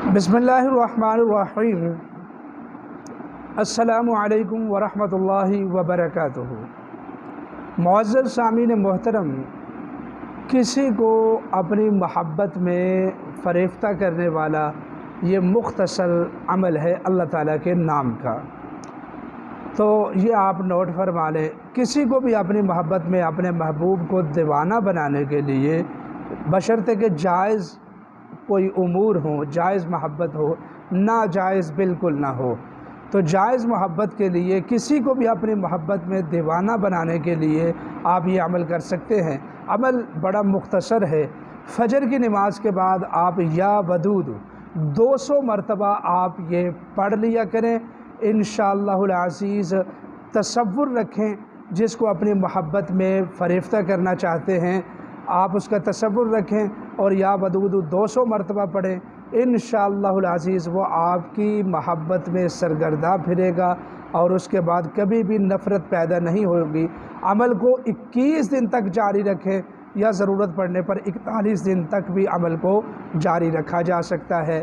बिस्मिल्लाहिर्रहमानिर्रहीम। अस्सलामु अलैकुम वरहमतुल्लाहि वबरकातुहू। मुअज़्ज़ज़ सामीन मोहतरम, किसी को अपनी मोहब्बत में फ़रेफ्ता करने वाला ये मुख्तसर अमल है अल्लाह ताला के नाम का। तो ये आप नोट फरमा लें, किसी को भी अपनी मोहब्बत में अपने महबूब को दीवाना बनाने के लिए बशर्ते कि जायज़ कोई उमूर हो, जायज़ मोहब्बत हो, नाजायज़ बिल्कुल ना हो। तो जायज़ मोहब्बत के लिए किसी को भी अपनी मोहब्बत में दीवाना बनाने के लिए आप ये अमल कर सकते हैं। अमल बड़ा मुख्तसर है। फजर की नमाज के बाद आप या वदूद 200 मरतबा आप ये पढ़ लिया करें। इंशाअल्लाहुल अज़ीज़ तसव्वुर रखें, जिसको अपनी मोहब्बत में फ़रेफ्ता करना चाहते हैं आप उसका तसव्वुर रखें और या वदूद 200 मरतबा पढ़ें। इंशाअल्लाहुल अज़ीज़ वो आपकी मोहब्बत में सरगर्दा फिरेगा और उसके बाद कभी भी नफ़रत पैदा नहीं होगी। अमल को 21 दिन तक जारी रखें या ज़रूरत पड़ने पर 41 दिन तक भी अमल को जारी रखा जा सकता है।